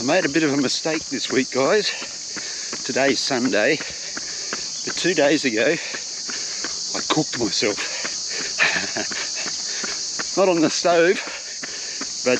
made a bit of a mistake this week, guys. Today's Sunday, but 2 days ago I cooked myself. Not on the stove, but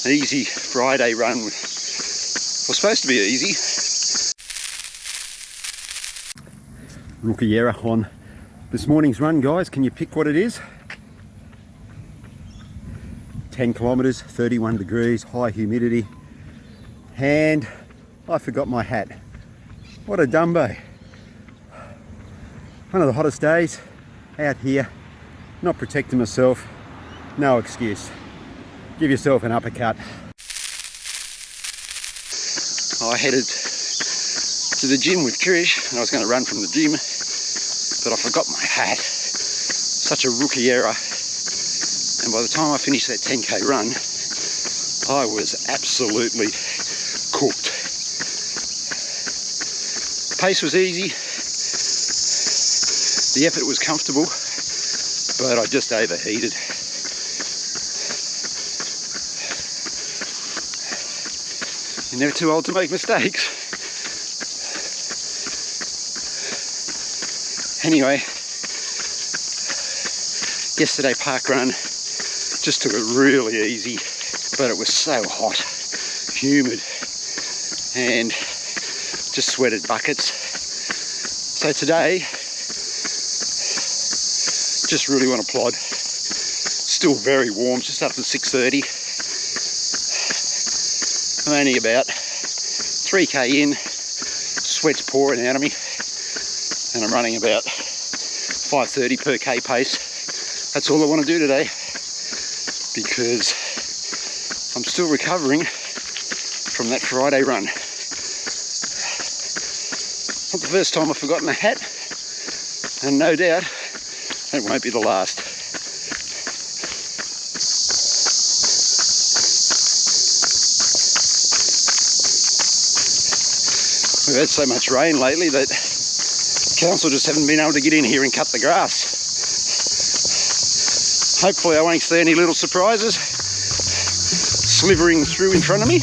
an easy Friday run was supposed to be easy. Rookie error on this morning's run, guys. Can you pick what it is? 10 kilometers, 31 degrees, high humidity, and I forgot my hat. What a dumbo. One of the hottest days out here, not protecting myself, no excuse. Give yourself an uppercut. I headed to the gym with Trish and I was going to run from the gym, but I forgot my hat. Such a rookie error. And by the time I finished that 10k run, I was absolutely cooked. Pace was easy, the effort was comfortable, but I just overheated. You're never too old to make mistakes. Anyway, yesterday park run, just took it really easy, but it was so hot, humid, and just sweated buckets. So today, just really want to plod. Still very warm, just after 6:30. I'm only about 3k in, sweat's pouring out of me, and I'm running about 5:30 per k pace. That's all I want to do today, because I'm still recovering from that Friday run. Not the first time I've forgotten a hat, and no doubt it won't be the last. We've had so much rain lately that council just haven't been able to get in here and cut the grass. Hopefully I won't see any little surprises slithering through in front of me.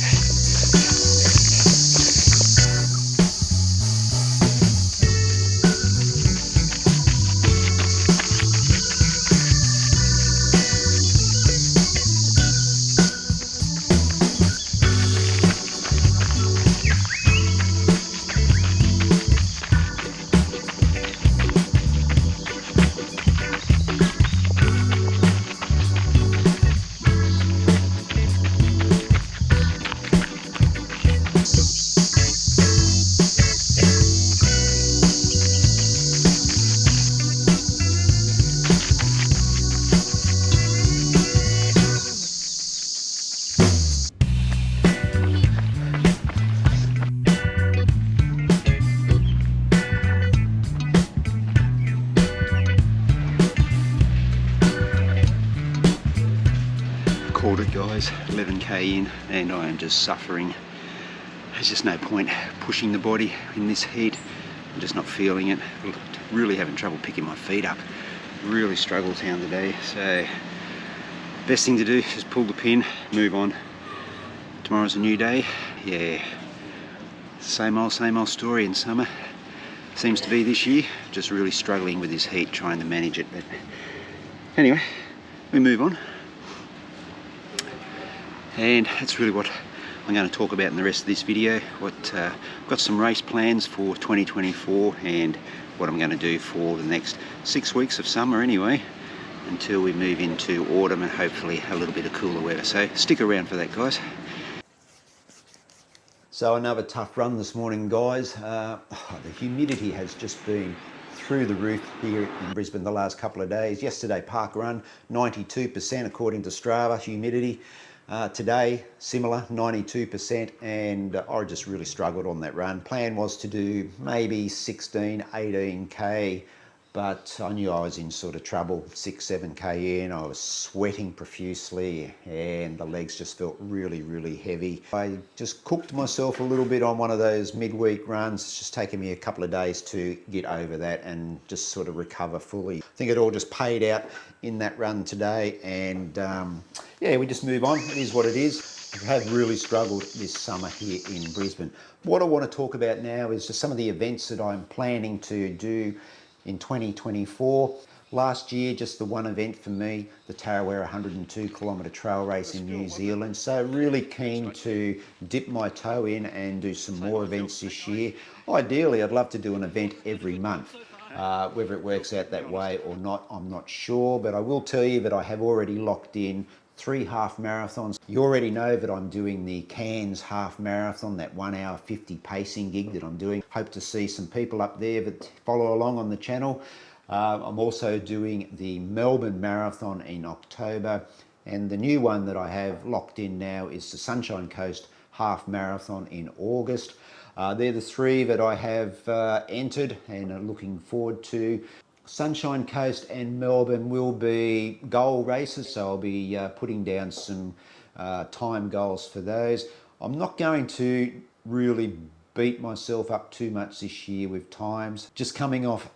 Called it, guys. 11k in and I am just suffering. There's just no point pushing the body in this heat. I'm just not feeling it. Really having trouble picking my feet up. Really struggle down today. So best thing to do is pull the pin, move on. Tomorrow's a new day. Yeah, same old story in summer. Seems to be this year. Just really struggling with this heat, trying to manage it. But anyway, we move on. And that's really what I'm going to talk about in the rest of this video. I've got some race plans for 2024 and what I'm going to do for the next 6 weeks of summer anyway, until we move into autumn and hopefully a little bit of cooler weather. So stick around for that, guys. So another tough run this morning, guys. The humidity has just been through the roof here in Brisbane the last couple of days. Yesterday park run, 92% according to Strava humidity. Today, similar, 92%, and I just really struggled on that run. Plan was to do maybe 16, 18k, but I knew I was in sort of trouble. 6, 7k in, I was sweating profusely and the legs just felt really, really heavy. I just cooked myself a little bit on one of those midweek runs. It's just taken me a couple of days to get over that and just sort of recover fully. I think it all just paid out in that run today, and yeah, we just move on. It is what it is. have really struggled this summer here in Brisbane. What I want to talk about now is just some of the events that I'm planning to do in 2024. Last year, just the one event for me, the Tarawera 102 kilometre trail race in New Zealand. So really keen to dip my toe in and do some more events this year. Ideally, I'd love to do an event every month. Whether it works out that way or not, I'm not sure, but I will tell you that I have already locked in 3 half marathons. You already know that I'm doing the Cairns half marathon, that 1 hour 50 pacing gig that I'm doing. Hope to see some people up there that follow along on the channel. I'm also doing the Melbourne Marathon in October, and the new one that I have locked in now is the Sunshine Coast half marathon in August. They're the 3 that I have entered and are looking forward to. Sunshine Coast and Melbourne will be goal races, so I'll be putting down some time goals for those. I'm not going to really beat myself up too much this year with times. Just coming off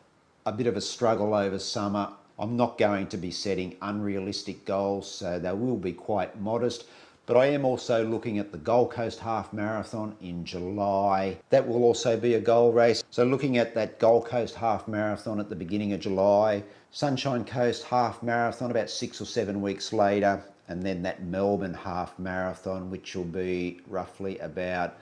a bit of a struggle over summer, I'm not going to be setting unrealistic goals, so they will be quite modest. But I am also looking at the Gold Coast Half Marathon in July. That will also be a goal race. So looking at that Gold Coast Half Marathon at the beginning of July, Sunshine Coast Half Marathon about 6 or 7 weeks later, and then that Melbourne Half Marathon, which will be roughly about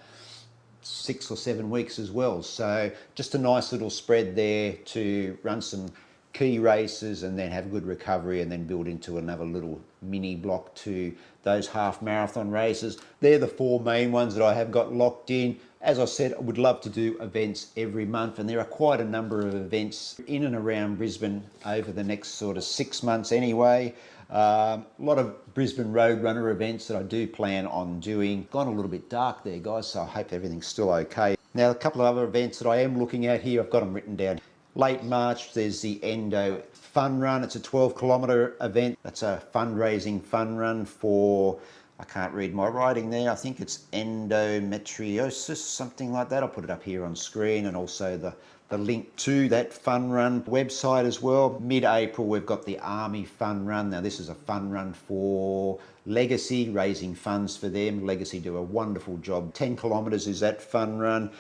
6 or 7 weeks as well. So just a nice little spread there to run some key races and then have a good recovery and then build into another little mini block to those half marathon races. They're the 4 main ones that I have got locked in. As I said, I would love to do events every month, and there are quite a number of events in and around Brisbane over the next sort of 6 months anyway. A lot of Brisbane Roadrunner events that I do plan on doing. Gone a little bit dark there, guys, so I hope everything's still okay. Now, a couple of other events that I am looking at here, I've got them written down. Late March, there's the Endo Fun Run. It's a 12-kilometre event. That's a fundraising fun run for, I can't read my writing there, I think it's endometriosis, something like that. I'll put it up here on screen, and also the link to that fun run website as well. Mid-April, we've got the Army Fun Run. Now, this is a fun run for Legacy, raising funds for them. Legacy do a wonderful job. 10 kilometres is that fun run.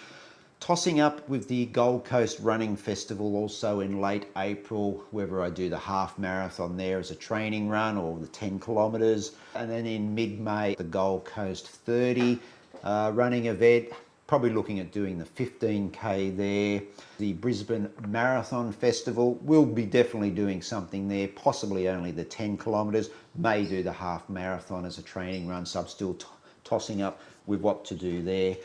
Tossing up with the Gold Coast Running Festival also in late April, whether I do the half marathon there as a training run or the 10 kilometres. And then in mid-May, the Gold Coast 30 running event. Probably looking at doing the 15K there. The Brisbane Marathon Festival, will be definitely doing something there, possibly only the 10 kilometres. May do the half marathon as a training run, so I'm still tossing up with what to do there.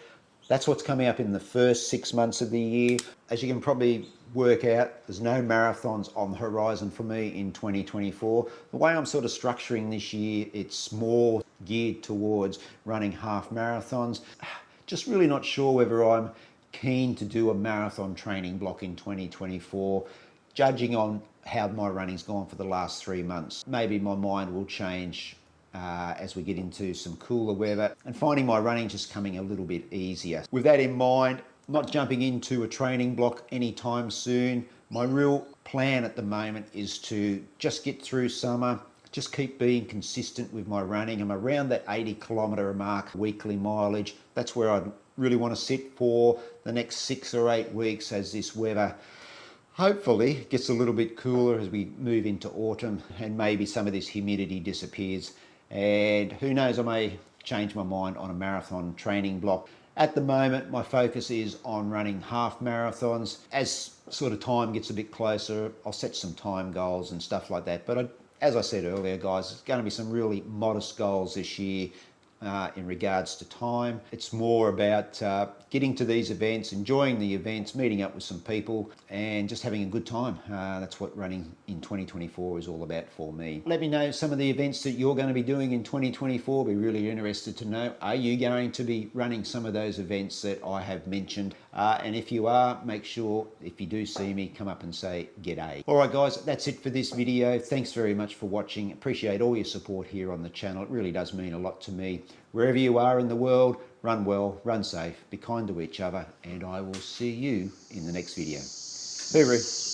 That's what's coming up in the first 6 months of the year. As you can probably work out, there's no marathons on the horizon for me in 2024. The way I'm sort of structuring this year, it's more geared towards running half marathons. Just really not sure whether I'm keen to do a marathon training block in 2024. Judging on how my running's gone for the last 3 months, maybe my mind will change as we get into some cooler weather, and finding my running just coming a little bit easier. With that in mind, not jumping into a training block anytime soon. My real plan at the moment is to just get through summer, just keep being consistent with my running. I'm around that 80 kilometre mark weekly mileage. That's where I really want to sit for the next 6 or 8 weeks as this weather hopefully gets a little bit cooler as we move into autumn, and maybe some of this humidity disappears. And who knows, I may change my mind on a marathon training block. At the moment, my focus is on running half marathons. As sort of time gets a bit closer, I'll set some time goals and stuff like that. But as I said earlier, guys, it's going to be some really modest goals this year in regards to time. It's more about getting to these events, enjoying the events, meeting up with some people, and just having a good time. That's what running in 2024 is all about for me. Let me know some of the events that you're going to be doing in 2024. Be really interested to know. Are you going to be running some of those events that I have mentioned? And if you are, make sure if you do see me, come up and say g'day. All right, guys, that's it for this video. Thanks very much for watching. Appreciate all your support here on the channel. It really does mean a lot to me. Wherever you are in the world, run well, run safe, be kind to each other, and I will see you in the next video. Hooroo.